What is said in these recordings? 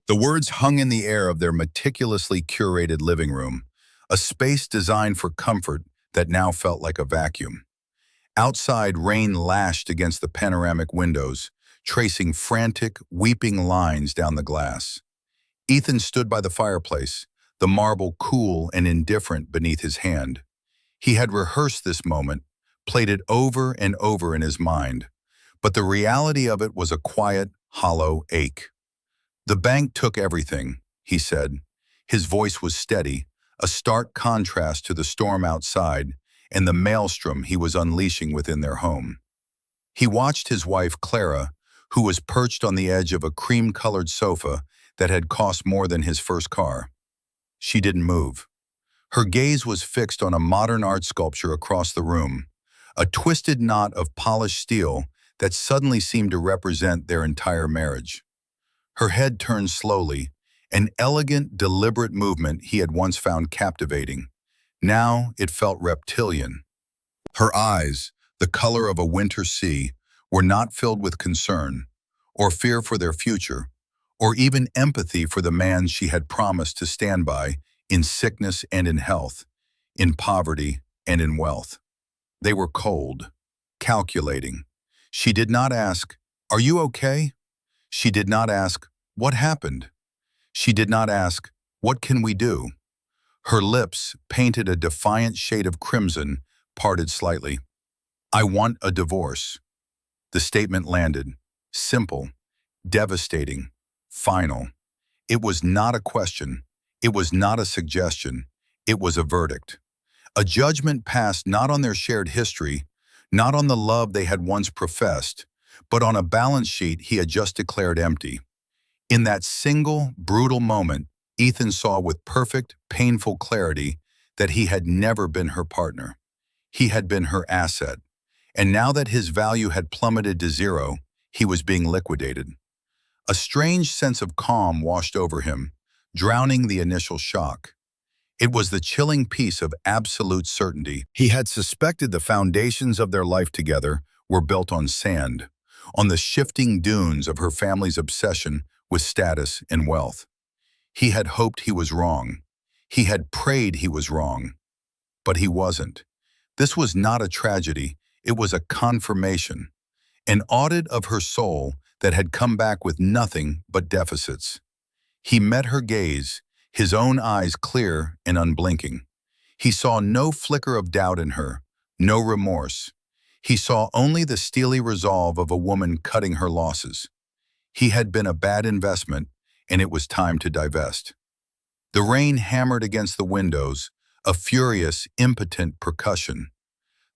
The words hung in the air of their meticulously curated living room, a space designed for comfort that now felt like a vacuum. Outside, rain lashed against the panoramic windows, tracing frantic, weeping lines down the glass. Ethan stood by the fireplace, the marble cool and indifferent beneath his hand. He had rehearsed this moment, played it over and over in his mind, but the reality of it was a quiet, hollow ache. "The bank took everything," he said. His voice was steady, a stark contrast to the storm outside and the maelstrom he was unleashing within their home. He watched his wife, Clara, who was perched on the edge of a cream-colored sofa that had cost more than his first car. She didn't move. Her gaze was fixed on a modern art sculpture across the room, a twisted knot of polished steel that suddenly seemed to represent their entire marriage. Her head turned slowly, an elegant, deliberate movement he had once found captivating. Now it felt reptilian. Her eyes, the color of a winter sea, were not filled with concern, or fear for their future, or even empathy for the man she had promised to stand by in sickness and in health, in poverty and in wealth. They were cold, calculating. She did not ask, "Are you okay?" She did not ask, "What happened?" She did not ask, "What can we do?" Her lips, painted a defiant shade of crimson, parted slightly. "I want a divorce." The statement landed, simple, devastating, final. It was not a question. It was not a suggestion. It was a verdict. A judgment passed not on their shared history, not on the love they had once professed, but on a balance sheet he had just declared empty. In that single, brutal moment, Ethan saw with perfect, painful clarity that he had never been her partner. He had been her asset. And now that his value had plummeted to zero, he was being liquidated. A strange sense of calm washed over him, drowning the initial shock. It was the chilling peace of absolute certainty. He had suspected the foundations of their life together were built on sand, on the shifting dunes of her family's obsession with status and wealth. He had hoped he was wrong. He had prayed he was wrong. But he wasn't. This was not a tragedy. It was a confirmation, an audit of her soul that had come back with nothing but deficits. He met her gaze, his own eyes clear and unblinking. He saw no flicker of doubt in her, no remorse. He saw only the steely resolve of a woman cutting her losses. He had been a bad investment, and it was time to divest. The rain hammered against the windows, a furious, impotent percussion.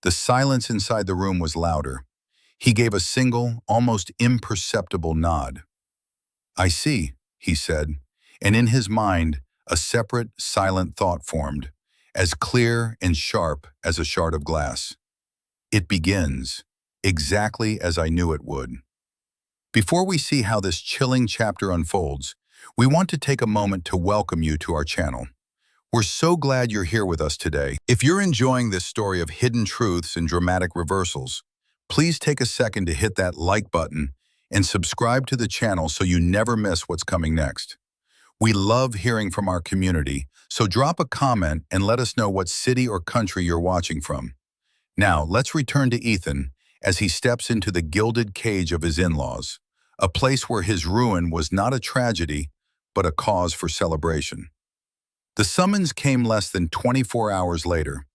The silence inside the room was louder. He gave a single, almost imperceptible nod. "I see," he said, and in his mind, a separate, silent thought formed, as clear and sharp as a shard of glass. "It begins, exactly as I knew it would." Before we see how this chilling chapter unfolds, we want to take a moment to welcome you to our channel. We're so glad you're here with us today. If you're enjoying this story of hidden truths and dramatic reversals, please take a second to hit that like button and subscribe to the channel so you never miss what's coming next. We love hearing from our community, so drop a comment and let us know what city or country you're watching from. Now, let's return to Ethan as he steps into the gilded cage of his in-laws, a place where his ruin was not a tragedy, but a cause for celebration. The summons came less than 24 hours later.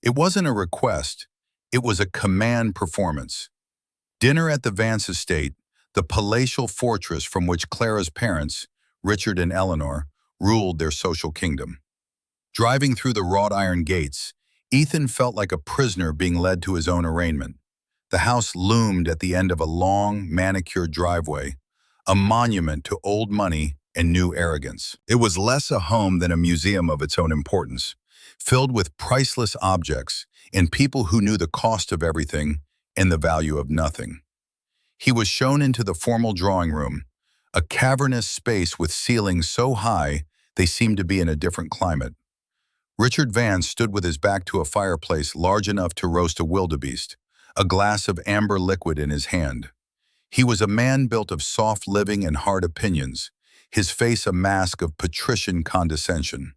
It wasn't a request, it was a command performance. Dinner at the Vance estate, the palatial fortress from which Clara's parents, Richard and Eleanor, ruled their social kingdom. Driving through the wrought iron gates, Ethan felt like a prisoner being led to his own arraignment. The house loomed at the end of a long, manicured driveway, a monument to old money and new arrogance. It was less a home than a museum of its own importance, filled with priceless objects and people who knew the cost of everything and the value of nothing. He was shown into the formal drawing room, a cavernous space with ceilings so high they seemed to be in a different climate. Richard Vance stood with his back to a fireplace large enough to roast a wildebeest, a glass of amber liquid in his hand. He was a man built of soft living and hard opinions, his face a mask of patrician condescension.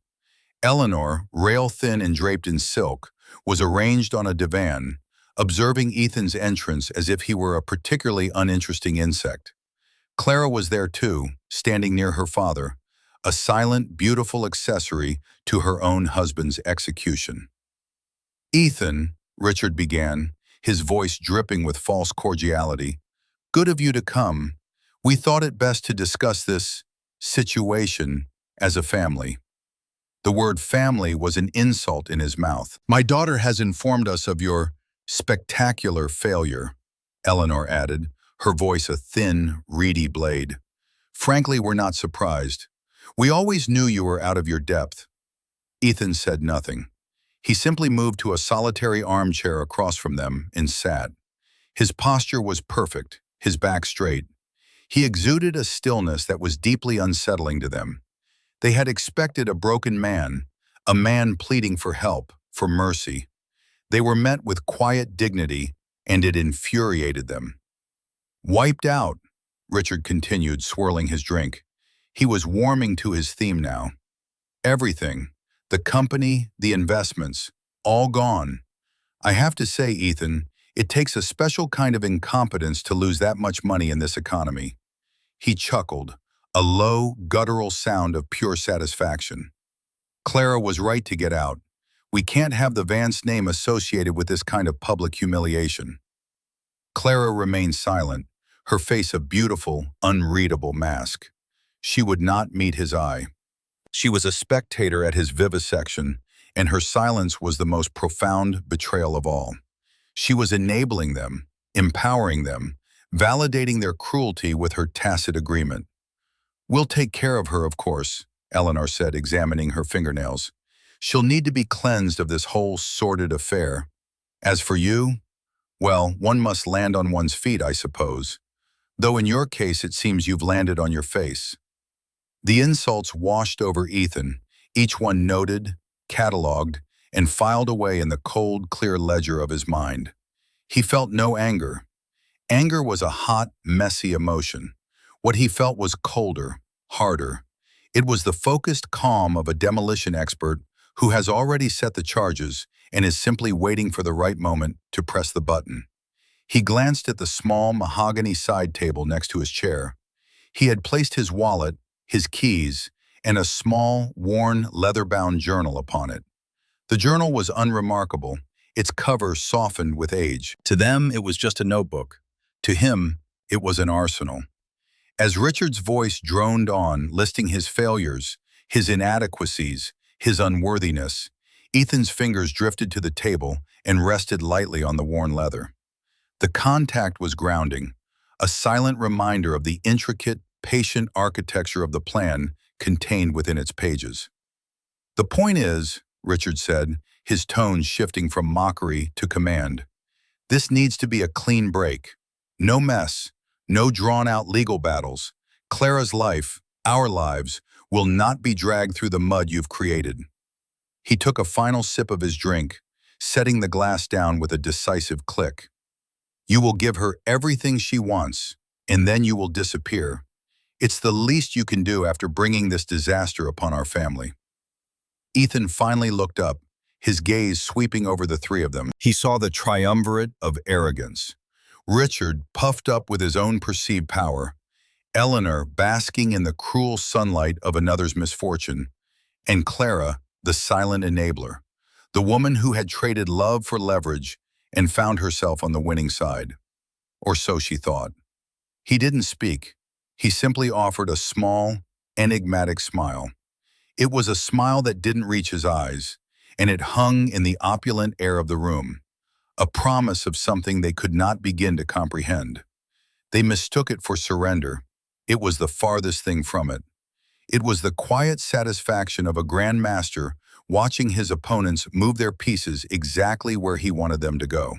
Eleanor, rail-thin and draped in silk, was arranged on a divan, observing Ethan's entrance as if he were a particularly uninteresting insect. Clara was there too, standing near her father, a silent, beautiful accessory to her own husband's execution. "Ethan," Richard began, his voice dripping with false cordiality, "good of you to come. We thought it best to discuss this situation as a family." The word family was an insult in his mouth. "My daughter has informed us of your spectacular failure," Eleanor added, her voice a thin, reedy blade. "Frankly, we're not surprised. We always knew you were out of your depth." Ethan said nothing. He simply moved to a solitary armchair across from them and sat. His posture was perfect, his back straight. He exuded a stillness that was deeply unsettling to them. They had expected a broken man, a man pleading for help, for mercy. They were met with quiet dignity, and it infuriated them. "Wiped out," Richard continued, swirling his drink. He was warming to his theme now. "Everything, the company, the investments, all gone. I have to say, Ethan, it takes a special kind of incompetence to lose that much money in this economy." He chuckled, a low, guttural sound of pure satisfaction. "Clara was right to get out. We can't have the Vance name associated with this kind of public humiliation." Clara remained silent, her face a beautiful, unreadable mask. She would not meet his eye. She was a spectator at his vivisection, and her silence was the most profound betrayal of all. She was enabling them, empowering them, validating their cruelty with her tacit agreement. "We'll take care of her, of course," Eleanor said, examining her fingernails. "She'll need to be cleansed of this whole sordid affair. As for you, well, one must land on one's feet, I suppose. Though in your case it seems you've landed on your face." The insults washed over Ethan, each one noted, catalogued, and filed away in the cold, clear ledger of his mind. He felt no anger. Anger was a hot, messy emotion. What he felt was colder, harder. It was the focused calm of a demolition expert who has already set the charges and is simply waiting for the right moment to press the button. He glanced at the small mahogany side table next to his chair. He had placed his wallet, his keys, and a small, worn, leather-bound journal upon it. The journal was unremarkable, its cover softened with age. To them, it was just a notebook. To him, it was an arsenal. As Richard's voice droned on, listing his failures, his inadequacies, his unworthiness, Ethan's fingers drifted to the table and rested lightly on the worn leather. The contact was grounding, a silent reminder of the intricate, patient architecture of the plan contained within its pages. "The point is," Richard said, his tone shifting from mockery to command, "this needs to be a clean break. No mess, no drawn-out legal battles. Clara's life, our lives, will not be dragged through the mud you've created." He took a final sip of his drink, setting the glass down with a decisive click. "You will give her everything she wants, and then you will disappear. It's the least you can do after bringing this disaster upon our family." Ethan finally looked up, his gaze sweeping over the three of them. He saw the triumvirate of arrogance. Richard, puffed up with his own perceived power, Eleanor, basking in the cruel sunlight of another's misfortune, and Clara, the silent enabler, the woman who had traded love for leverage and found herself on the winning side. Or so she thought. He didn't speak. He simply offered a small, enigmatic smile. It was a smile that didn't reach his eyes, and it hung in the opulent air of the room, a promise of something they could not begin to comprehend. They mistook it for surrender. It was the farthest thing from it. It was the quiet satisfaction of a grandmaster watching his opponents move their pieces exactly where he wanted them to go.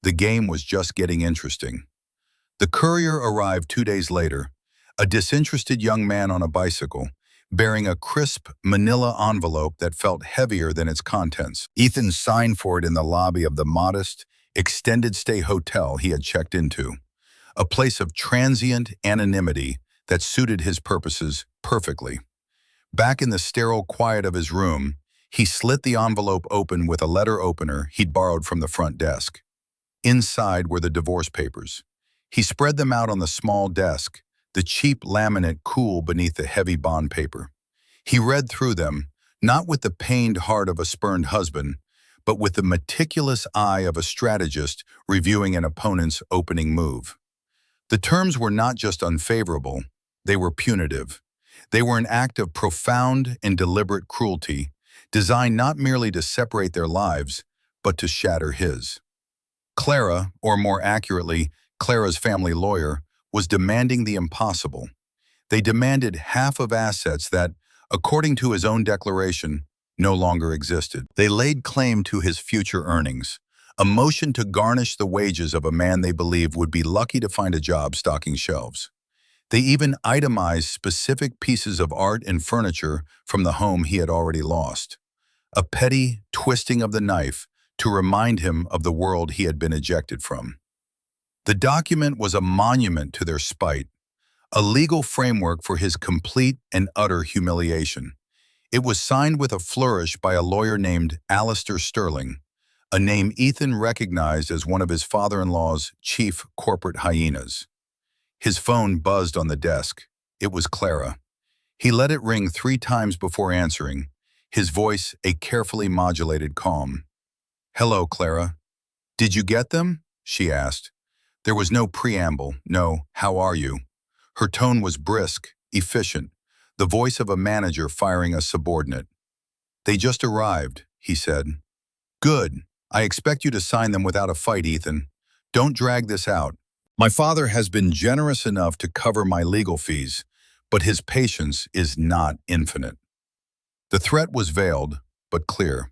The game was just getting interesting. The courier arrived 2 days later, a disinterested young man on a bicycle, bearing a crisp manila envelope that felt heavier than its contents. Ethan signed for it in the lobby of the modest, extended-stay hotel he had checked into, a place of transient anonymity that suited his purposes perfectly. Back in the sterile quiet of his room, he slit the envelope open with a letter opener he'd borrowed from the front desk. Inside were the divorce papers. He spread them out on the small desk, the cheap laminate cool beneath the heavy bond paper. He read through them, not with the pained heart of a spurned husband, but with the meticulous eye of a strategist reviewing an opponent's opening move. The terms were not just unfavorable, they were punitive. They were an act of profound and deliberate cruelty, designed not merely to separate their lives, but to shatter his. Clara, or more accurately, Clara's family lawyer, was demanding the impossible. They demanded half of assets that, according to his own declaration, no longer existed. They laid claim to his future earnings, a motion to garnish the wages of a man they believed would be lucky to find a job stocking shelves. They even itemized specific pieces of art and furniture from the home he had already lost. A petty twisting of the knife to remind him of the world he had been ejected from. The document was a monument to their spite, a legal framework for his complete and utter humiliation. It was signed with a flourish by a lawyer named Alistair Sterling, a name Ethan recognized as one of his father-in-law's chief corporate hyenas. His phone buzzed on the desk. It was Clara. He let it ring 3 times before answering, his voice a carefully modulated calm. "Hello, Clara. Did you get them?" she asked. There was no preamble, no "how are you?" Her tone was brisk, efficient, the voice of a manager firing a subordinate. "They just arrived," he said. "Good. I expect you to sign them without a fight, Ethan. Don't drag this out. My father has been generous enough to cover my legal fees, but his patience is not infinite." The threat was veiled, but clear.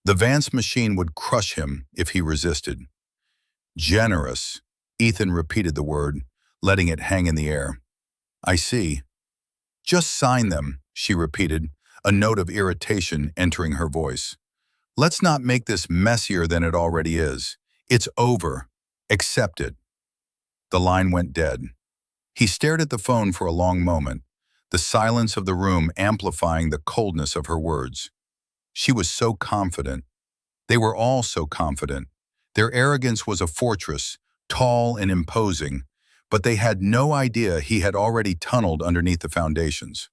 The Vance machine would crush him if he resisted. Generous, Ethan repeated the word, letting it hang in the air. "I see." "Just sign them," she repeated, a note of irritation entering her voice. "Let's not make this messier than it already is. It's over. Accept it." The line went dead. He stared at the phone for a long moment, the silence of the room amplifying the coldness of her words. She was so confident. They were all so confident. Their arrogance was a fortress, tall and imposing, but they had no idea he had already tunneled underneath the foundations.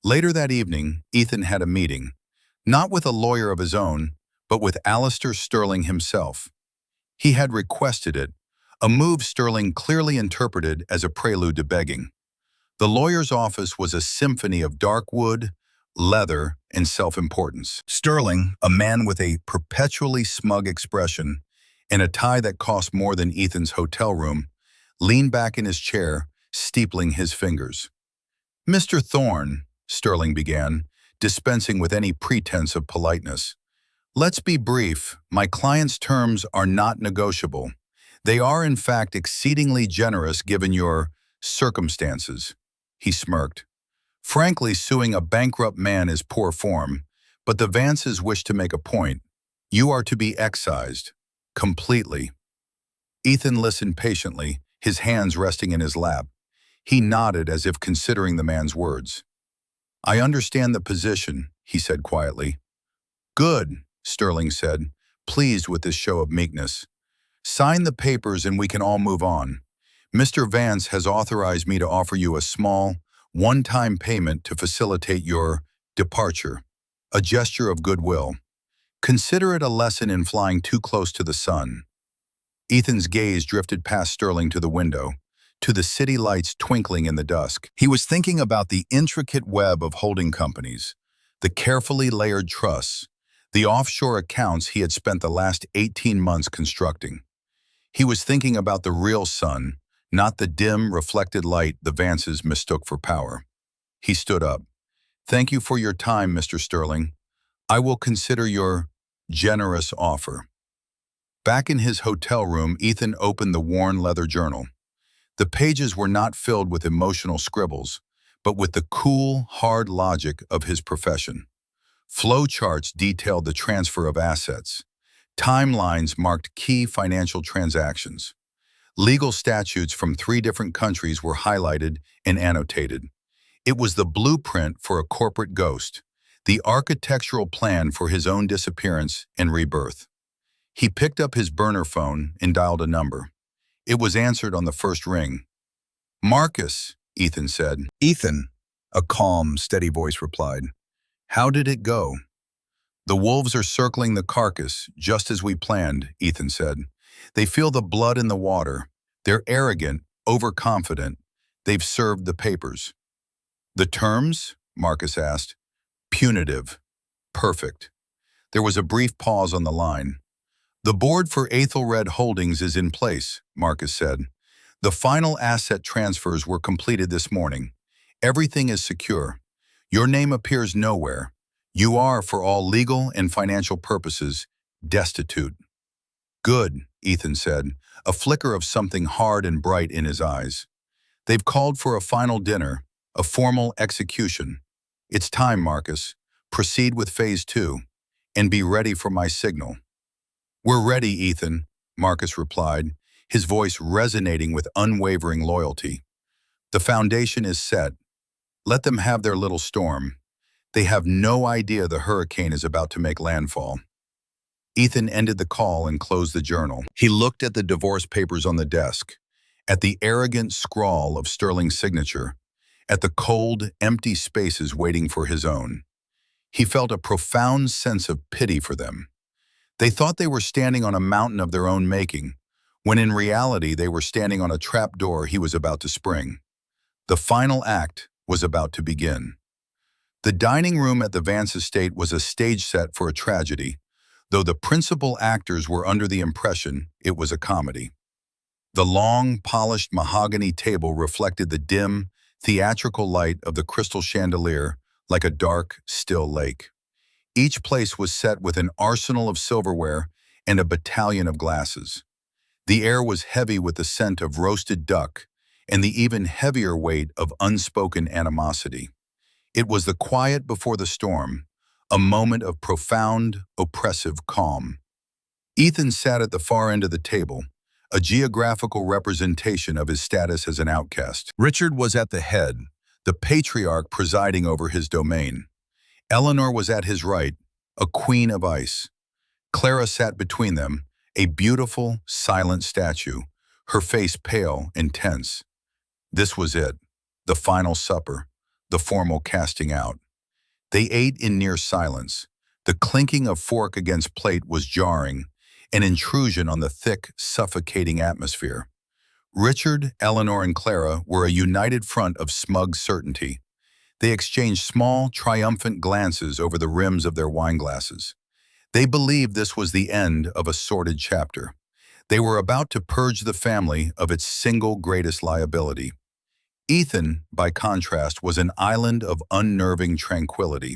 Later that evening, Ethan had a meeting, not with a lawyer of his own, but with Alistair Sterling himself. He had requested it, a move Sterling clearly interpreted as a prelude to begging. The lawyer's office was a symphony of dark wood, leather, and self-importance. Sterling, a man with a perpetually smug expression and a tie that cost more than Ethan's hotel room, leaned back in his chair, steepling his fingers. "Mr. Thorne," Sterling began, dispensing with any pretense of politeness. "Let's be brief. My client's terms are not negotiable. They are, in fact, exceedingly generous given your circumstances." He smirked. "Frankly, suing a bankrupt man is poor form, but the Vances wish to make a point. You are to be excised. Completely." Ethan listened patiently, his hands resting in his lap. He nodded as if considering the man's words. "I understand the position," he said quietly. "Good," Sterling said, pleased with this show of meekness. "Sign the papers and we can all move on. Mr. Vance has authorized me to offer you a small, one-time payment to facilitate your departure, a gesture of goodwill. Consider it a lesson in flying too close to the sun." Ethan's gaze drifted past Sterling to the window, to the city lights twinkling in the dusk. He was thinking about the intricate web of holding companies, the carefully layered trusts, the offshore accounts he had spent the last 18 months constructing. He was thinking about the real sun, not the dim, reflected light the Vances mistook for power. He stood up. "Thank you for your time, Mr. Sterling. I will consider your generous offer." Back in his hotel room, Ethan opened the worn leather journal. The pages were not filled with emotional scribbles, but with the cool, hard logic of his profession. Flowcharts detailed the transfer of assets. Timelines marked key financial transactions. Legal statutes from 3 different countries were highlighted and annotated. It was the blueprint for a corporate ghost, the architectural plan for his own disappearance and rebirth. He picked up his burner phone and dialed a number. It was answered on the first ring. "Marcus," Ethan said. "Ethan," a calm, steady voice replied. "How did it go?" "The wolves are circling the carcass, just as we planned," Ethan said. "They feel the blood in the water. They're arrogant, overconfident. They've served the papers." "The terms?" Marcus asked. "Punitive. Perfect." There was a brief pause on the line. "The board for Aethelred Holdings is in place," Marcus said. "The final asset transfers were completed this morning. Everything is secure. Your name appears nowhere. You are, for all legal and financial purposes, destitute." "Good," Ethan said, a flicker of something hard and bright in his eyes. "They've called for a final dinner, a formal execution. It's time, Marcus. Proceed with phase 2, and be ready for my signal." "We're ready, Ethan," Marcus replied, his voice resonating with unwavering loyalty. "The foundation is set. Let them have their little storm. They have no idea the hurricane is about to make landfall." Ethan ended the call and closed the journal. He looked at the divorce papers on the desk, at the arrogant scrawl of Sterling's signature, at the cold, empty spaces waiting for his own. He felt a profound sense of pity for them. They thought they were standing on a mountain of their own making, when in reality they were standing on a trapdoor he was about to spring. The final act was about to begin. The dining room at the Vance estate was a stage set for a tragedy, though the principal actors were under the impression it was a comedy. The long, polished mahogany table reflected the dim, theatrical light of the crystal chandelier like a dark, still lake. Each place was set with an arsenal of silverware and a battalion of glasses. The air was heavy with the scent of roasted duck and the even heavier weight of unspoken animosity. It was the quiet before the storm, a moment of profound, oppressive calm. Ethan sat at the far end of the table, a geographical representation of his status as an outcast. Richard was at the head, the patriarch presiding over his domain. Eleanor was at his right, a queen of ice. Clara sat between them, a beautiful, silent statue, her face pale and tense. This was it, the final supper, the formal casting out. They ate in near silence. The clinking of fork against plate was jarring, an intrusion on the thick, suffocating atmosphere. Richard, Eleanor, and Clara were a united front of smug certainty. They exchanged small, triumphant glances over the rims of their wineglasses. They believed this was the end of a sordid chapter. They were about to purge the family of its single greatest liability. Ethan, by contrast, was an island of unnerving tranquility.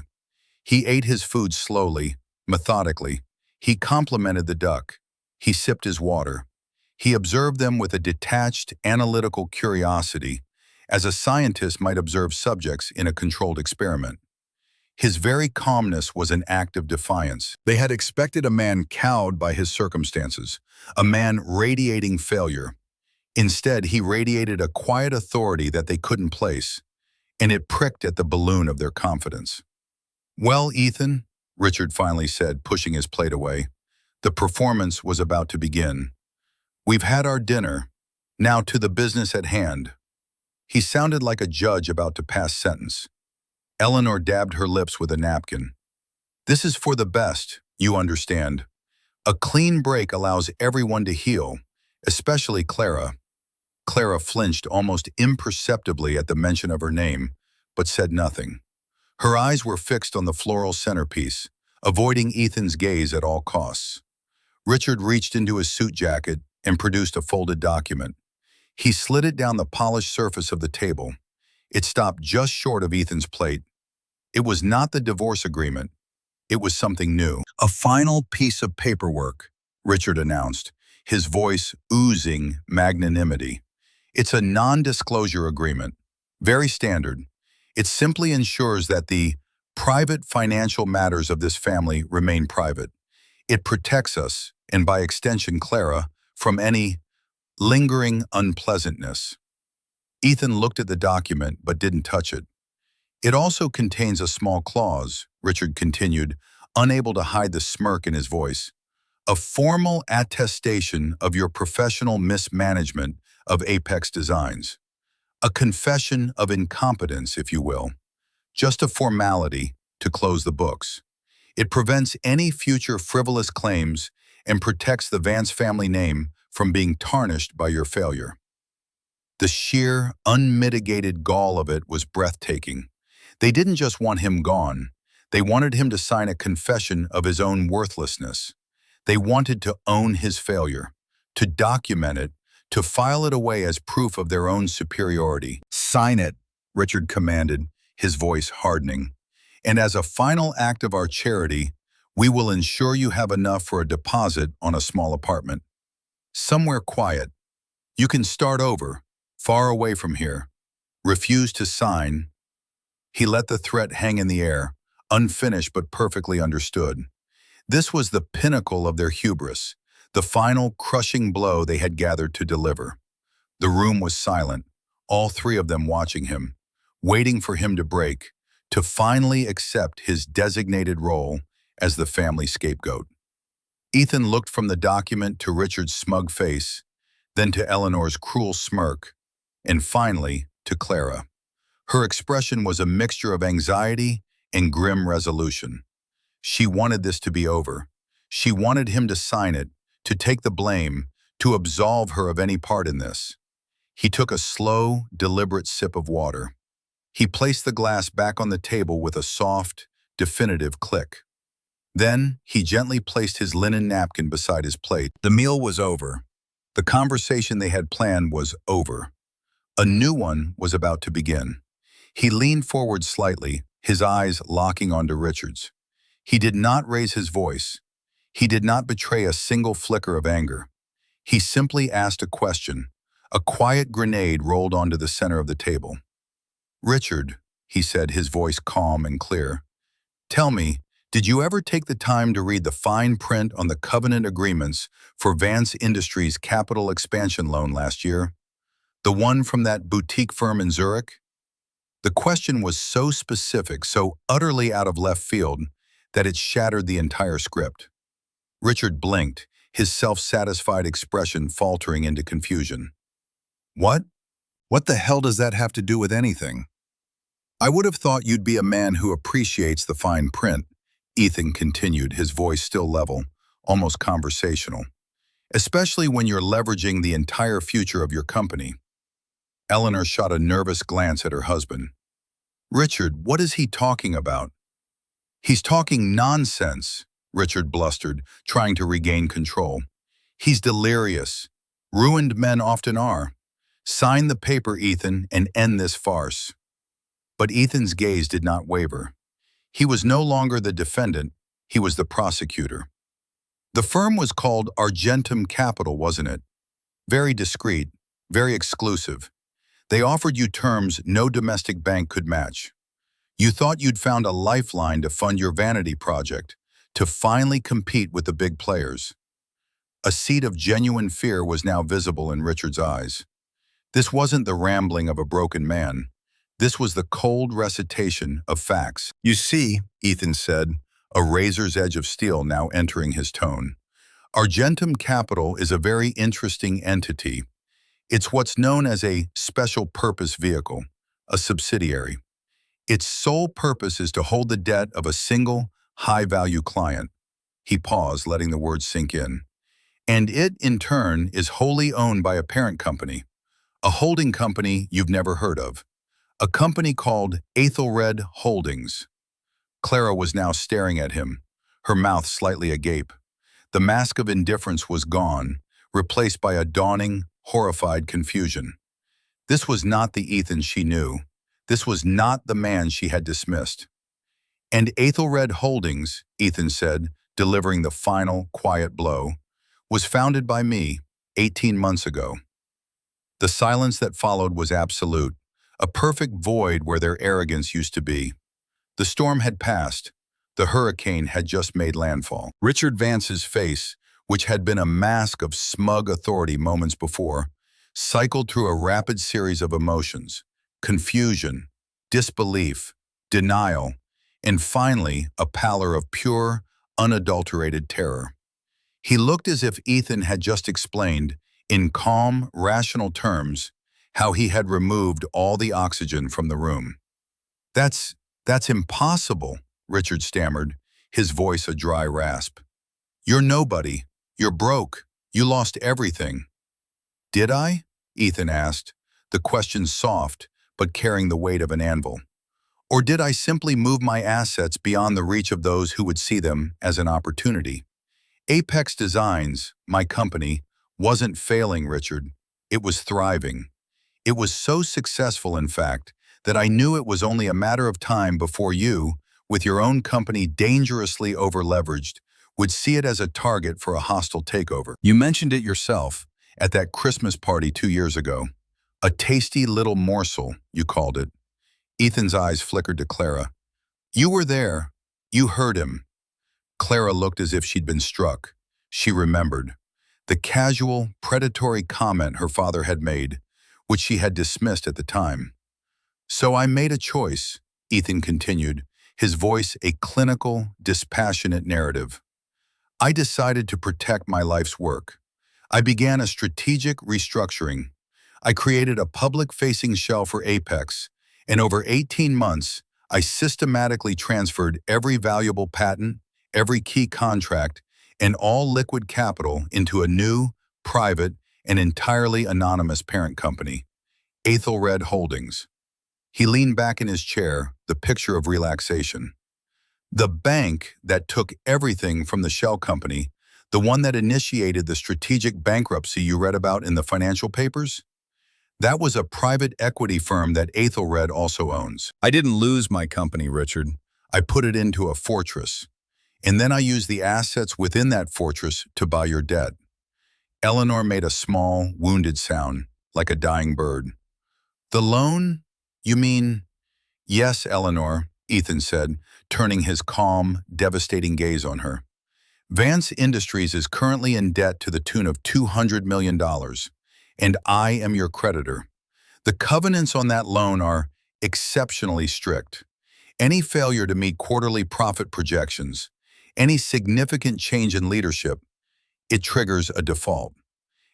He ate his food slowly, methodically. He complimented the duck. He sipped his water. He observed them with a detached, analytical curiosity, as a scientist might observe subjects in a controlled experiment. His very calmness was an act of defiance. They had expected a man cowed by his circumstances, a man radiating failure. Instead, he radiated a quiet authority that they couldn't place, and it pricked at the balloon of their confidence. "Well, Ethan," Richard finally said, pushing his plate away. The performance was about to begin. "We've had our dinner. Now to the business at hand." He sounded like a judge about to pass sentence. Eleanor dabbed her lips with a napkin. "This is for the best, you understand. A clean break allows everyone to heal, especially Clara." Clara flinched almost imperceptibly at the mention of her name, but said nothing. Her eyes were fixed on the floral centerpiece, avoiding Ethan's gaze at all costs. Richard reached into his suit jacket and produced a folded document. He slid it down the polished surface of the table. It stopped just short of Ethan's plate. It was not the divorce agreement. It was something new. "A final piece of paperwork," Richard announced, his voice oozing magnanimity. "It's a non-disclosure agreement. Very standard. It simply ensures that the private financial matters of this family remain private. It protects us, and by extension Clara, from any Lingering unpleasantness. Ethan looked at the document but didn't touch it. It also contains a small clause, Richard continued, unable to hide the smirk in his voice. A formal attestation of your professional mismanagement of Apex Designs. A confession of incompetence, if you will. Just a formality to close the books. It prevents any future frivolous claims and protects the Vance family name from being tarnished by your failure. The sheer, unmitigated gall of it was breathtaking. They didn't just want him gone. They wanted him to sign a confession of his own worthlessness. They wanted to own his failure, to document it, to file it away as proof of their own superiority. Sign it, Richard commanded, his voice hardening. And as a final act of our charity, we will ensure you have enough for a deposit on a small apartment. Somewhere quiet. You can start over, far away from here. Refuse to sign. He let the threat hang in the air, unfinished but perfectly understood. This was the pinnacle of their hubris, the final crushing blow they had gathered to deliver. The room was silent, all three of them watching him, waiting for him to break, to finally accept his designated role as the family scapegoat. Ethan looked from the document to Richard's smug face, then to Eleanor's cruel smirk, and finally to Clara. Her expression was a mixture of anxiety and grim resolution. She wanted this to be over. She wanted him to sign it, to take the blame, to absolve her of any part in this. He took a slow, deliberate sip of water. He placed the glass back on the table with a soft, definitive click. Then, he gently placed his linen napkin beside his plate. The meal was over. The conversation they had planned was over. A new one was about to begin. He leaned forward slightly, his eyes locking onto Richard's. He did not raise his voice. He did not betray a single flicker of anger. He simply asked a question. A quiet grenade rolled onto the center of the table. "Richard," he said, his voice calm and clear, "tell me, did you ever take the time to read the fine print on the covenant agreements for Vance Industries' capital expansion loan last year? The one from that boutique firm in Zurich?" The question was so specific, so utterly out of left field, that it shattered the entire script. Richard blinked, his self-satisfied expression faltering into confusion. "What? What the hell does that have to do with anything?" "I would have thought you'd be a man who appreciates the fine print," Ethan continued, his voice still level, almost conversational. "Especially when you're leveraging the entire future of your company." Eleanor shot a nervous glance at her husband. "Richard, what is he talking about?" "He's talking nonsense," Richard blustered, trying to regain control. "He's delirious. Ruined men often are. Sign the paper, Ethan, and end this farce." But Ethan's gaze did not waver. He was no longer the defendant, he was the prosecutor. "The firm was called Argentum Capital, wasn't it? Very discreet, very exclusive. They offered you terms no domestic bank could match. You thought you'd found a lifeline to fund your vanity project, to finally compete with the big players." A seed of genuine fear was now visible in Richard's eyes. This wasn't the rambling of a broken man. This was the cold recitation of facts. "You see," Ethan said, a razor's edge of steel now entering his tone, "Argentum Capital is a very interesting entity. It's what's known as a special purpose vehicle, a subsidiary. Its sole purpose is to hold the debt of a single, high-value client." He paused, letting the words sink in. "And it, in turn, is wholly owned by a parent company, a holding company you've never heard of, a company called Ethelred Holdings." Clara was now staring at him, her mouth slightly agape. The mask of indifference was gone, replaced by a dawning, horrified confusion. This was not the Ethan she knew. This was not the man she had dismissed. "And Ethelred Holdings," Ethan said, delivering the final, quiet blow, "was founded by me 18 months ago." The silence that followed was absolute, a perfect void where their arrogance used to be. The storm had passed. The hurricane had just made landfall. Richard Vance's face, which had been a mask of smug authority moments before, cycled through a rapid series of emotions: confusion, disbelief, denial, and finally a pallor of pure, unadulterated terror. He looked as if Ethan had just explained, in calm, rational terms, how he had removed all the oxygen from the room. That's, that's impossible, Richard stammered, his voice a dry rasp. You're nobody. You're broke. You lost everything. Did I? Ethan asked, the question soft, but carrying the weight of an anvil. Or did I simply move my assets beyond the reach of those who would see them as an opportunity? Apex Designs, my company, wasn't failing, Richard. It was thriving. It was so successful, in fact, that I knew it was only a matter of time before you, with your own company dangerously over-leveraged, would see it as a target for a hostile takeover. You mentioned it yourself at that Christmas party 2 years ago. A tasty little morsel, you called it. Ethan's eyes flickered to Clara. You were there. You heard him. Clara looked as if she'd been struck. She remembered the casual, predatory comment her father had made, which she had dismissed at the time. So I made a choice, Ethan continued, his voice a clinical, dispassionate narrative. I decided to protect my life's work. I began a strategic restructuring. I created a public-facing shell for Apex, and over 18 months, I systematically transferred every valuable patent, every key contract, and all liquid capital into a new, private, and entirely anonymous parent company, Ethelred Holdings. He leaned back in his chair, the picture of relaxation. The bank that took everything from the shell company, the one that initiated the strategic bankruptcy you read about in the financial papers, that was a private equity firm that Ethelred also owns. I didn't lose my company, Richard. I put it into a fortress. And then I used the assets within that fortress to buy your debt. Eleanor made a small, wounded sound, like a dying bird. The loan? You mean? Yes, Eleanor, Ethan said, turning his calm, devastating gaze on her. Vance Industries is currently in debt to the tune of $200 million, and I am your creditor. The covenants on that loan are exceptionally strict. Any failure to meet quarterly profit projections, any significant change in leadership, it triggers a default.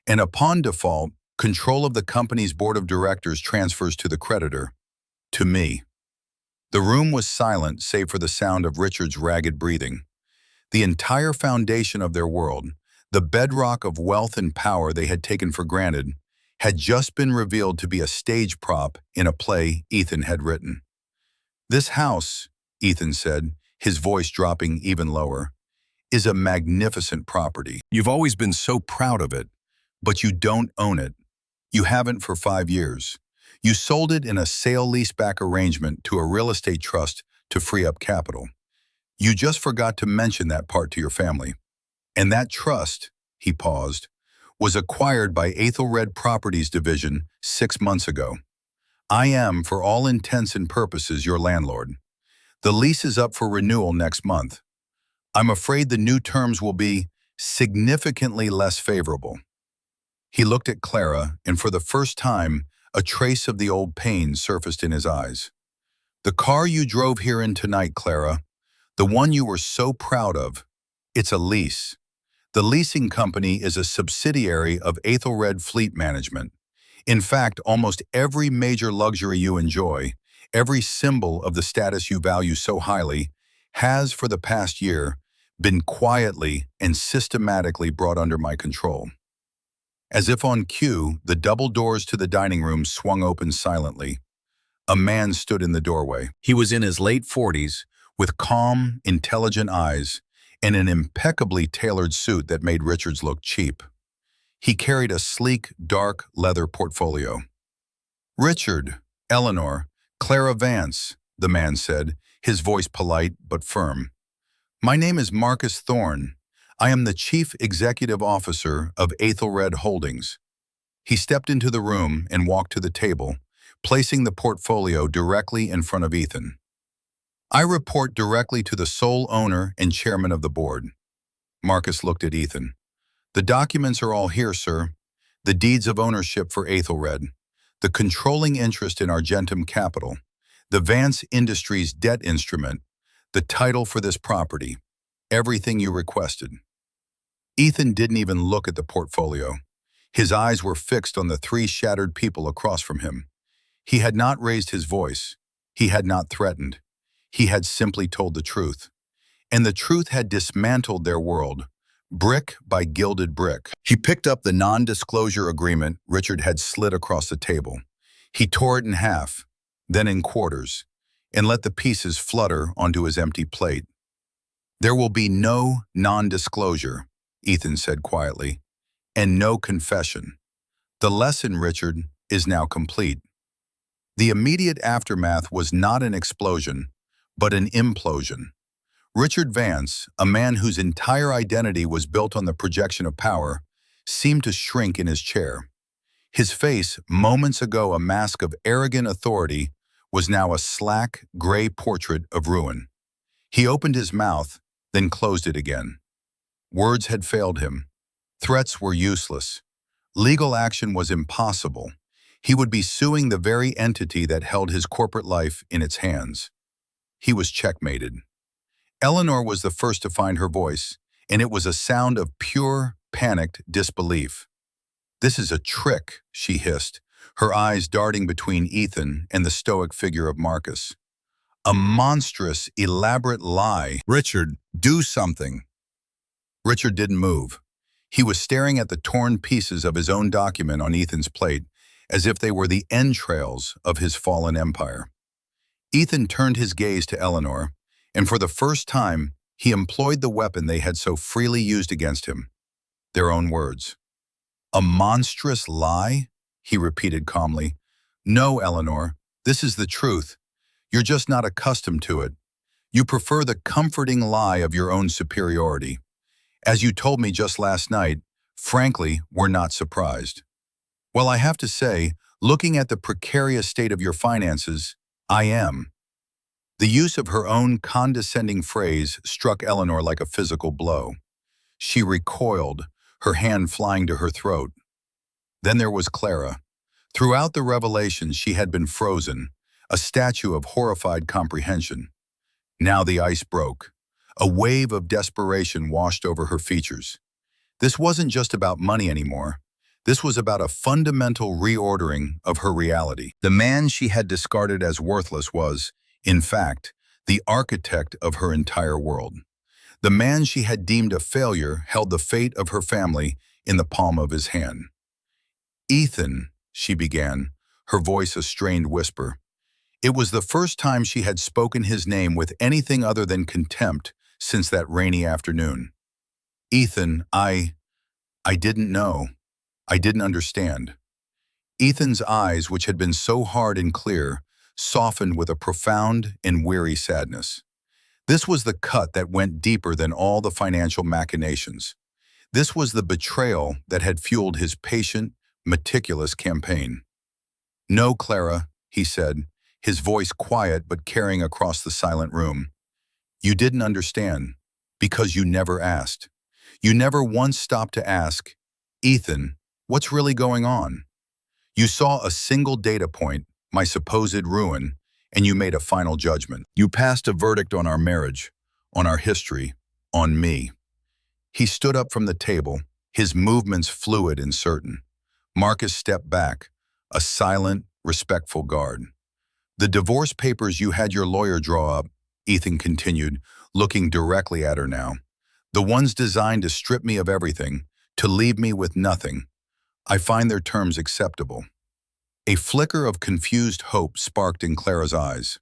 And upon default, control of the company's board of directors transfers to the creditor, to me. The room was silent save for the sound of Richard's ragged breathing. The entire foundation of their world, the bedrock of wealth and power they had taken for granted, had just been revealed to be a stage prop in a play Ethan had written. This house, Ethan said, his voice dropping even lower, is a magnificent property. You've always been so proud of it, but you don't own it. You haven't for 5 years. You sold it in a sale-leaseback arrangement to a real estate trust to free up capital. You just forgot to mention that part to your family. And that trust, he paused, was acquired by Ethelred Properties Division 6 months ago. I am, for all intents and purposes, your landlord. The lease is up for renewal next month. I'm afraid the new terms will be significantly less favorable. He looked at Clara, and for the first time, a trace of the old pain surfaced in his eyes. The car you drove here in tonight, Clara, the one you were so proud of, it's a lease. The leasing company is a subsidiary of Ethelred Fleet Management. In fact, almost every major luxury you enjoy, every symbol of the status you value so highly, has for the past year been quietly and systematically brought under my control. As if on cue, the double doors to the dining room swung open silently. A man stood in the doorway. He was in his late 40s, with calm, intelligent eyes, and an impeccably tailored suit that made Richards look cheap. He carried a sleek, dark leather portfolio. Richard, Eleanor, Clara Vance, the man said, his voice polite but firm. My name is Marcus Thorne. I am the Chief Executive Officer of Ethelred Holdings. He stepped into the room and walked to the table, placing the portfolio directly in front of Ethan. I report directly to the sole owner and chairman of the board. Marcus looked at Ethan. The documents are all here, sir. The deeds of ownership for Aethelred, the controlling interest in Argentum Capital, the Vance Industries debt instrument, the title for this property, everything you requested. Ethan didn't even look at the portfolio. His eyes were fixed on the three shattered people across from him. He had not raised his voice. He had not threatened. He had simply told the truth. And the truth had dismantled their world, brick by gilded brick. He picked up the non-disclosure agreement Richard had slid across the table. He tore it in half, then in quarters, and let the pieces flutter onto his empty plate. "There will be no non-disclosure," Ethan said quietly, "and no confession. The lesson, Richard, is now complete." The immediate aftermath was not an explosion, but an implosion. Richard Vance, a man whose entire identity was built on the projection of power, seemed to shrink in his chair. His face, moments ago a mask of arrogant authority, was now a slack, gray portrait of ruin. He opened his mouth, then closed it again. Words had failed him. Threats were useless. Legal action was impossible. He would be suing the very entity that held his corporate life in its hands. He was checkmated. Eleanor was the first to find her voice, and it was a sound of pure, panicked disbelief. "This is a trick," she hissed, her eyes darting between Ethan and the stoic figure of Marcus. "A monstrous, elaborate lie. Richard, do something." Richard didn't move. He was staring at the torn pieces of his own document on Ethan's plate, as if they were the entrails of his fallen empire. Ethan turned his gaze to Eleanor, and for the first time, he employed the weapon they had so freely used against him. Their own words. "A monstrous lie?" he repeated calmly. "No, Eleanor, this is the truth. You're just not accustomed to it. You prefer the comforting lie of your own superiority. As you told me just last night, frankly, we're not surprised." "Well, I have to say, looking at the precarious state of your finances, I am." The use of her own condescending phrase struck Eleanor like a physical blow. She recoiled, her hand flying to her throat. Then there was Clara. Throughout the revelation, she had been frozen, a statue of horrified comprehension. Now the ice broke. A wave of desperation washed over her features. This wasn't just about money anymore. This was about a fundamental reordering of her reality. The man she had discarded as worthless was, in fact, the architect of her entire world. The man she had deemed a failure held the fate of her family in the palm of his hand. "Ethan," she began, her voice a strained whisper. It was the first time she had spoken his name with anything other than contempt since that rainy afternoon. "Ethan, I didn't know. I didn't understand." Ethan's eyes, which had been so hard and clear, softened with a profound and weary sadness. This was the cut that went deeper than all the financial machinations. This was the betrayal that had fueled his patient, meticulous campaign. "No, Clara," he said, his voice quiet but carrying across the silent room. "You didn't understand, because you never asked. You never once stopped to ask, 'Ethan, what's really going on?' You saw a single data point, my supposed ruin, and you made a final judgment. You passed a verdict on our marriage, on our history, on me." He stood up from the table, his movements fluid and certain. Marcus stepped back, a silent, respectful guard. "The divorce papers you had your lawyer draw up," Ethan continued, looking directly at her now. "The ones designed to strip me of everything, to leave me with nothing. I find their terms acceptable." A flicker of confused hope sparked in Clara's eyes.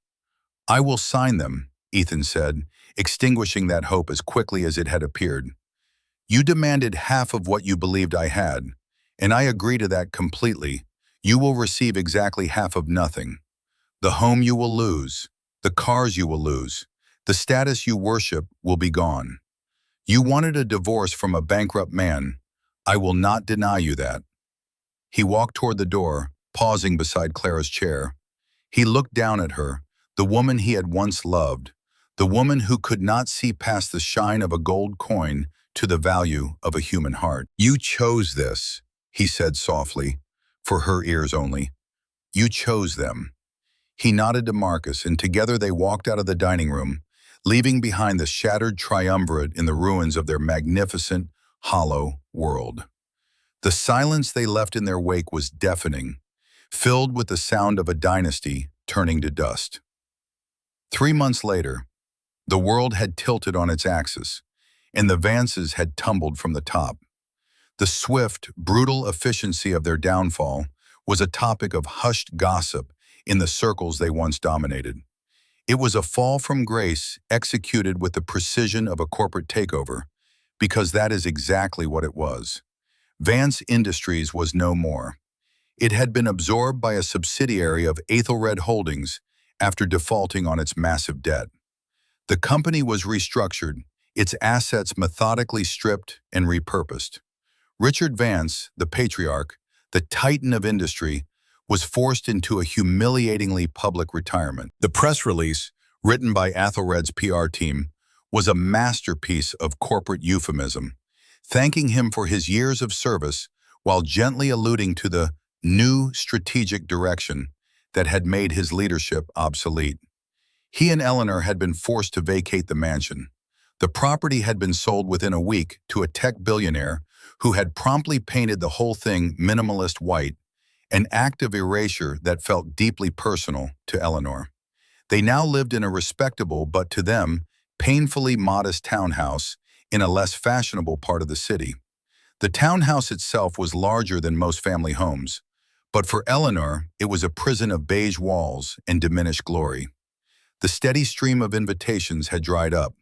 "I will sign them," Ethan said, extinguishing that hope as quickly as it had appeared. "You demanded half of what you believed I had, and I agree to that completely. You will receive exactly half of nothing. The home you will lose, the cars you will lose, the status you worship will be gone. You wanted a divorce from a bankrupt man. I will not deny you that." He walked toward the door, pausing beside Clara's chair. He looked down at her, the woman he had once loved, the woman who could not see past the shine of a gold coin to the value of a human heart. "You chose this," he said softly, for her ears only. "You chose them." He nodded to Marcus, and together they walked out of the dining room, leaving behind the shattered triumvirate in the ruins of their magnificent, hollow world. The silence they left in their wake was deafening, filled with the sound of a dynasty turning to dust. 3 months later, the world had tilted on its axis, and the Vances had tumbled from the top. The swift, brutal efficiency of their downfall was a topic of hushed gossip in the circles they once dominated. It was a fall from grace executed with the precision of a corporate takeover, because that is exactly what it was. Vance Industries was no more. It had been absorbed by a subsidiary of Ethelred Holdings after defaulting on its massive debt. The company was restructured, its assets methodically stripped and repurposed. Richard Vance, the patriarch, the titan of industry, was forced into a humiliatingly public retirement. The press release, written by Ethelred's PR team, was a masterpiece of corporate euphemism, thanking him for his years of service while gently alluding to the new strategic direction that had made his leadership obsolete. He and Eleanor had been forced to vacate the mansion. The property had been sold within a week to a tech billionaire who had promptly painted the whole thing minimalist white, an act of erasure that felt deeply personal to Eleanor. They now lived in a respectable but, to them, painfully modest townhouse in a less fashionable part of the city. The townhouse itself was larger than most family homes, but for Eleanor, it was a prison of beige walls and diminished glory. The steady stream of invitations had dried up.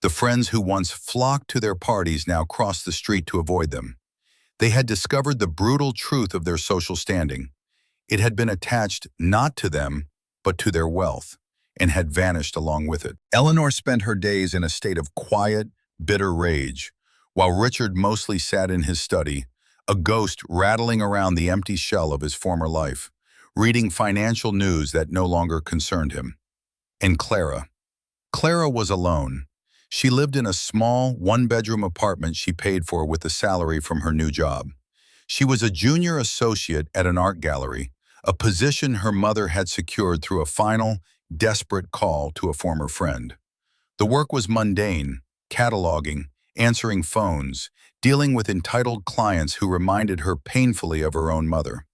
The friends who once flocked to their parties now crossed the street to avoid them. They had discovered the brutal truth of their social standing. It had been attached not to them, but to their wealth, and had vanished along with it. Eleanor spent her days in a state of quiet, bitter rage, while Richard mostly sat in his study, a ghost rattling around the empty shell of his former life, reading financial news that no longer concerned him. And Clara. Clara was alone. She lived in a small, one-bedroom apartment she paid for with the salary from her new job. She was a junior associate at an art gallery, a position her mother had secured through a final, desperate call to a former friend. The work was mundane, cataloging, answering phones, dealing with entitled clients who reminded her painfully of her own mother.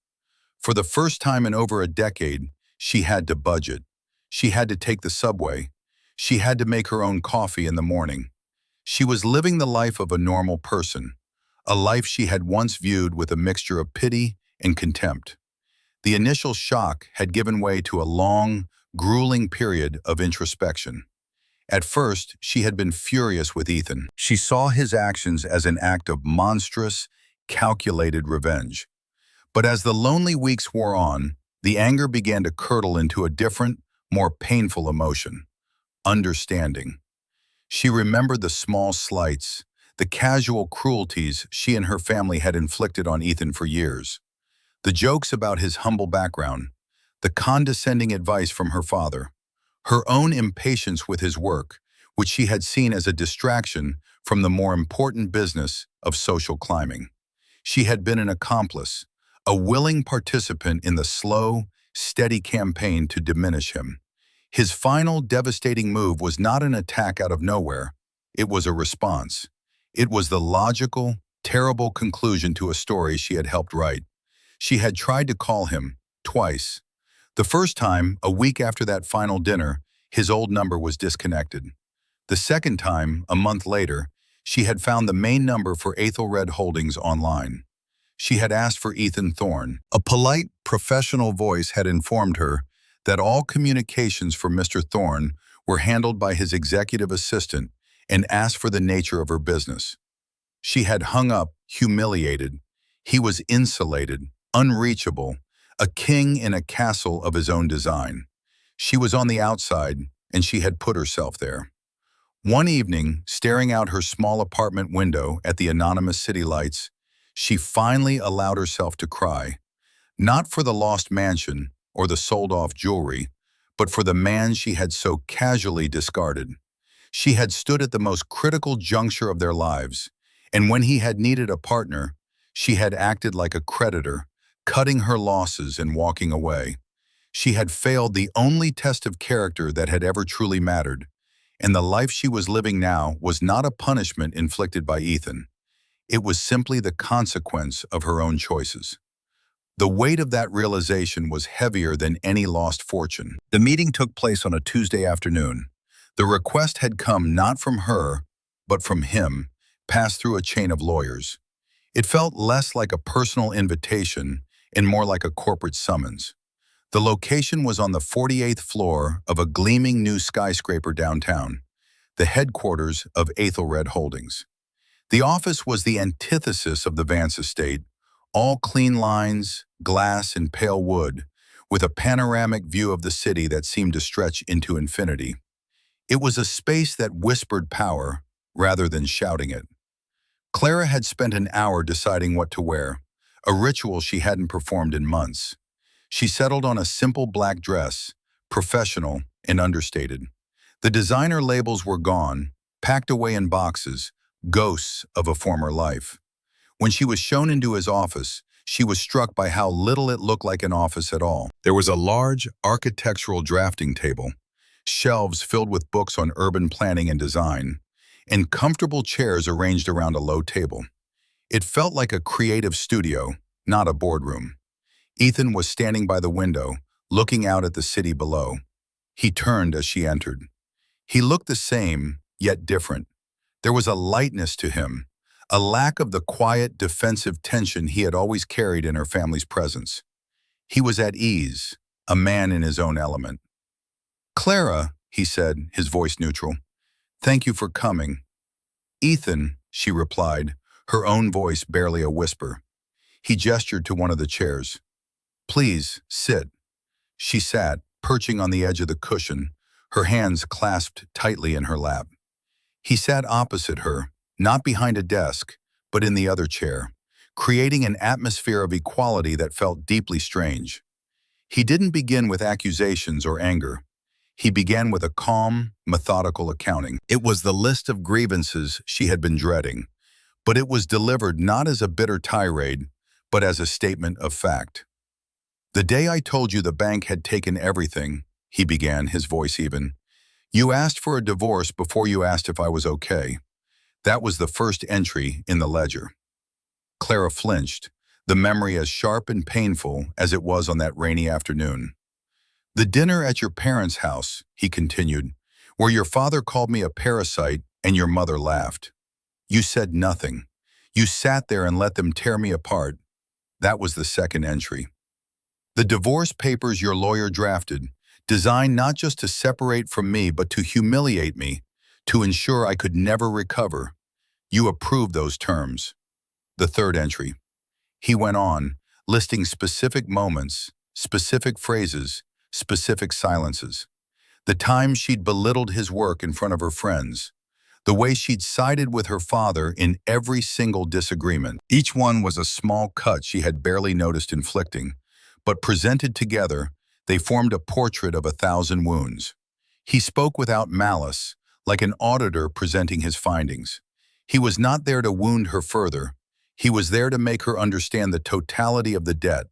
For the first time in over a decade, she had to budget. She had to take the subway. She had to make her own coffee in the morning. She was living the life of a normal person, a life she had once viewed with a mixture of pity and contempt. The initial shock had given way to a long, grueling period of introspection. At first, she had been furious with Ethan. She saw his actions as an act of monstrous, calculated revenge. But as the lonely weeks wore on, the anger began to curdle into a different, more painful emotion: understanding. She remembered the small slights, the casual cruelties she and her family had inflicted on Ethan for years. The jokes about his humble background, the condescending advice from her father, her own impatience with his work, which she had seen as a distraction from the more important business of social climbing. She had been an accomplice, a willing participant in the slow, steady campaign to diminish him. His final devastating move was not an attack out of nowhere. It was a response. It was the logical, terrible conclusion to a story she had helped write. She had tried to call him, twice. The first time, a week after that final dinner, his old number was disconnected. The second time, a month later, she had found the main number for Ethelred Holdings online. She had asked for Ethan Thorne. A polite, professional voice had informed her that all communications for Mr. Thorne were handled by his executive assistant, and asked for the nature of her business. She had hung up, humiliated. He was insulated, unreachable, a king in a castle of his own design. She was on the outside, and she had put herself there. One evening, staring out her small apartment window at the anonymous city lights, she finally allowed herself to cry, not for the lost mansion or the sold-off jewelry, but for the man she had so casually discarded. She had stood at the most critical juncture of their lives, And when he had needed a partner, she had acted like a creditor, cutting her losses and walking away. She had failed the only test of character that had ever truly mattered, and the life she was living now was not a punishment inflicted by Ethan. It was simply the consequence of her own choices. The weight of that realization was heavier than any lost fortune. The meeting took place on a Tuesday afternoon. The request had come not from her, but from him, passed through a chain of lawyers. It felt less like a personal invitation and more like a corporate summons. The location was on the 48th floor of a gleaming new skyscraper downtown, the headquarters of Ethelred Holdings. The office was the antithesis of the Vance estate, all clean lines, glass, and pale wood, with a panoramic view of the city that seemed to stretch into infinity. It was a space that whispered power rather than shouting it. Clara had spent an hour deciding what to wear, a ritual she hadn't performed in months. She settled on a simple black dress, professional and understated. The designer labels were gone, packed away in boxes, ghosts of a former life. When she was shown into his office, she was struck by how little it looked like an office at all. There was a large architectural drafting table, shelves filled with books on urban planning and design, and comfortable chairs arranged around a low table. It felt like a creative studio, not a boardroom. Ethan was standing by the window, looking out at the city below. He turned as she entered. He looked the same, yet different. There was a lightness to him, a lack of the quiet, defensive tension he had always carried in her family's presence. He was at ease, a man in his own element. "Clara," he said, his voice neutral, "thank you for coming." "Ethan," she replied, her own voice barely a whisper. He gestured to one of the chairs. "Please, sit." She sat, perching on the edge of the cushion, her hands clasped tightly in her lap. He sat opposite her, not behind a desk, but in the other chair, creating an atmosphere of equality that felt deeply strange. He didn't begin with accusations or anger. He began with a calm, methodical accounting. It was the list of grievances she had been dreading, but it was delivered not as a bitter tirade, but as a statement of fact. "The day I told you the bank had taken everything," he began, his voice even, "you asked for a divorce before you asked if I was okay. That was the first entry in the ledger." Clara flinched, the memory as sharp and painful as it was on that rainy afternoon. "The dinner at your parents' house," he continued, "where your father called me a parasite and your mother laughed. You said nothing. You sat there and let them tear me apart. That was the second entry. The divorce papers your lawyer drafted, designed not just to separate from me but to humiliate me, to ensure I could never recover. You approved those terms." The third entry. He went on, listing specific moments, specific phrases, specific silences. The times she'd belittled his work in front of her friends. The way she'd sided with her father in every single disagreement. Each one was a small cut she had barely noticed inflicting, but presented together, they formed a portrait of 1,000 wounds. He spoke without malice, like an auditor presenting his findings. He was not there to wound her further. He was there to make her understand the totality of the debt.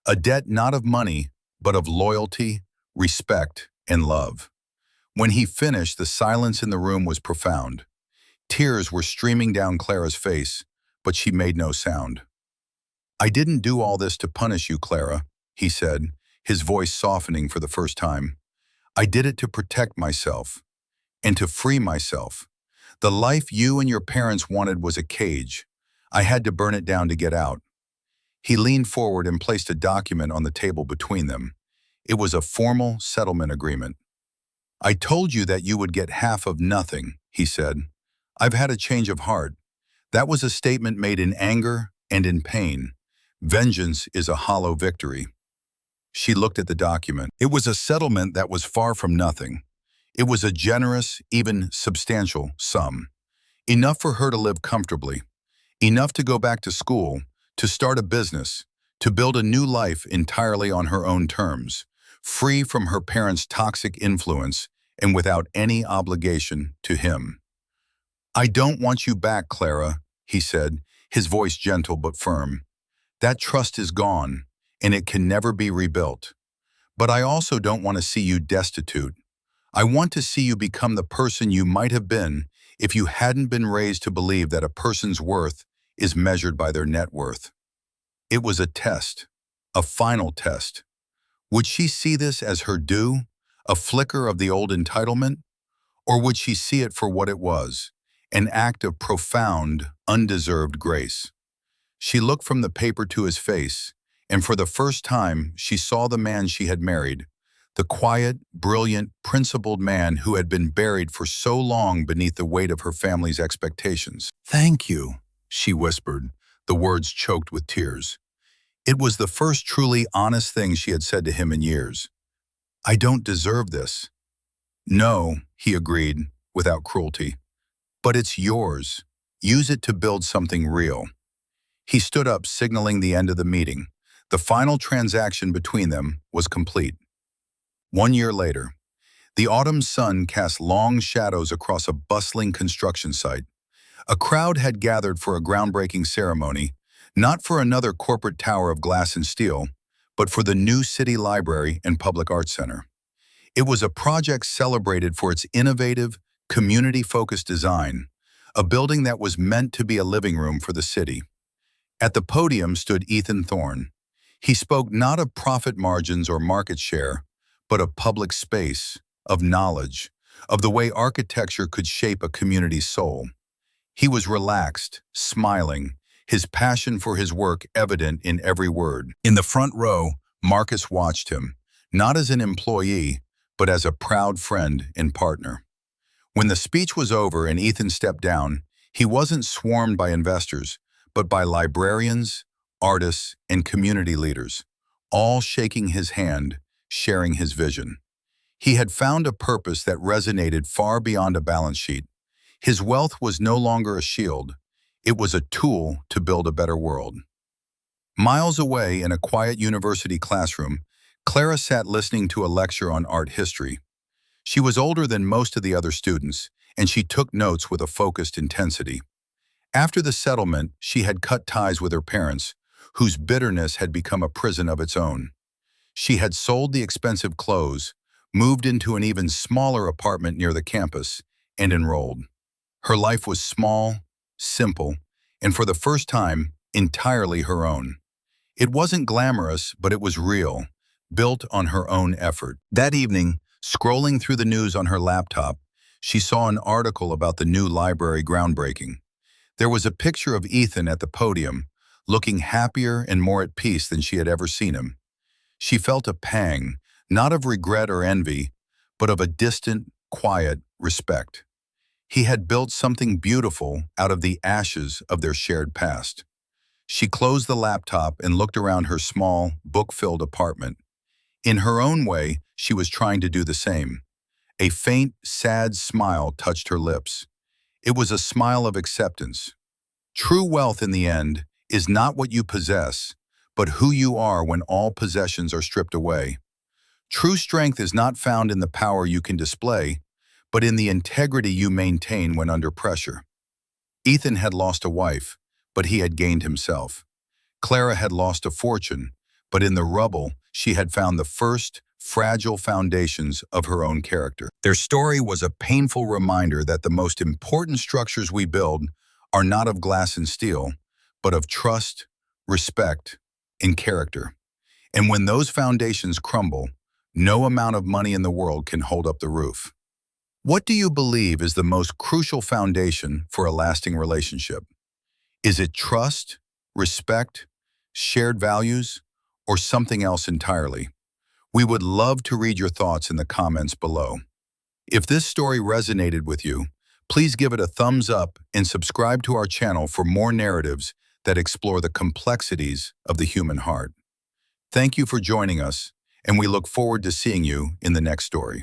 A debt not of money, but of loyalty, respect, and love. When he finished, the silence in the room was profound. Tears were streaming down Clara's face, but she made no sound. "I didn't do all this to punish you, Clara," he said, his voice softening for the first time. "I did it to protect myself and to free myself. The life you and your parents wanted was a cage. I had to burn it down to get out." He leaned forward and placed a document on the table between them. It was a formal settlement agreement. "I told you that you would get half of nothing," he said. "I've had a change of heart." That was a statement made in anger and in pain. Vengeance is a hollow victory. She looked at the document. It was a settlement that was far from nothing. It was a generous, even substantial sum. Enough for her to live comfortably. Enough to go back to school, to start a business, to build a new life entirely on her own terms, free from her parents' toxic influence and without any obligation to him. "I don't want you back, Clara," he said, his voice gentle but firm. That trust is gone, and it can never be rebuilt. But I also don't want to see you destitute. I want to see you become the person you might have been if you hadn't been raised to believe that a person's worth is measured by their net worth. It was a test, a final test. Would she see this as her due, a flicker of the old entitlement? Or would she see it for what it was, an act of profound, undeserved grace? She looked from the paper to his face, and for the first time she saw the man she had married, the quiet, brilliant, principled man who had been buried for so long beneath the weight of her family's expectations. "Thank you," she whispered, the words choked with tears. It was the first truly honest thing she had said to him in years. "I don't deserve this." "No," he agreed, without cruelty. "But it's yours. Use it to build something real." He stood up, signaling the end of the meeting. The final transaction between them was complete. 1 year later, the autumn sun cast long shadows across a bustling construction site. A crowd had gathered for a groundbreaking ceremony, not for another corporate tower of glass and steel, but for the new city library and public arts center. It was a project celebrated for its innovative, community-focused design, a building that was meant to be a living room for the city. At the podium stood Ethan Thorne. He spoke not of profit margins or market share, but of public space, of knowledge, of the way architecture could shape a community's soul. He was relaxed, smiling, his passion for his work evident in every word. In the front row, Marcus watched him, not as an employee, but as a proud friend and partner. When the speech was over and Ethan stepped down, he wasn't swarmed by investors, but by librarians, artists, and community leaders, all shaking his hand, sharing his vision. He had found a purpose that resonated far beyond a balance sheet. His wealth was no longer a shield. It was a tool to build a better world. Miles away in a quiet university classroom, Clara sat listening to a lecture on art history. She was older than most of the other students, and she took notes with a focused intensity. After the settlement, she had cut ties with her parents, whose bitterness had become a prison of its own. She had sold the expensive clothes, moved into an even smaller apartment near the campus, and enrolled. Her life was small, simple, and for the first time, entirely her own. It wasn't glamorous, but it was real, built on her own effort. That evening, scrolling through the news on her laptop, she saw an article about the new library groundbreaking. There was a picture of Ethan at the podium, looking happier and more at peace than she had ever seen him. She felt a pang, not of regret or envy, but of a distant, quiet respect. He had built something beautiful out of the ashes of their shared past. She closed the laptop and looked around her small, book-filled apartment. In her own way, she was trying to do the same. A faint, sad smile touched her lips. It was a smile of acceptance. True wealth, in the end, is not what you possess, but who you are when all possessions are stripped away. True strength is not found in the power you can display, but in the integrity you maintain when under pressure. Ethan had lost a wife, but he had gained himself. Clara had lost a fortune, but in the rubble, she had found the first, fragile foundations of her own character. Their story was a painful reminder that the most important structures we build are not of glass and steel, but of trust, respect, and character. And when those foundations crumble, no amount of money in the world can hold up the roof. What do you believe is the most crucial foundation for a lasting relationship? Is it trust, respect, shared values, or something else entirely? We would love to read your thoughts in the comments below. If this story resonated with you, please give it a thumbs up and subscribe to our channel for more narratives that explore the complexities of the human heart. Thank you for joining us, and we look forward to seeing you in the next story.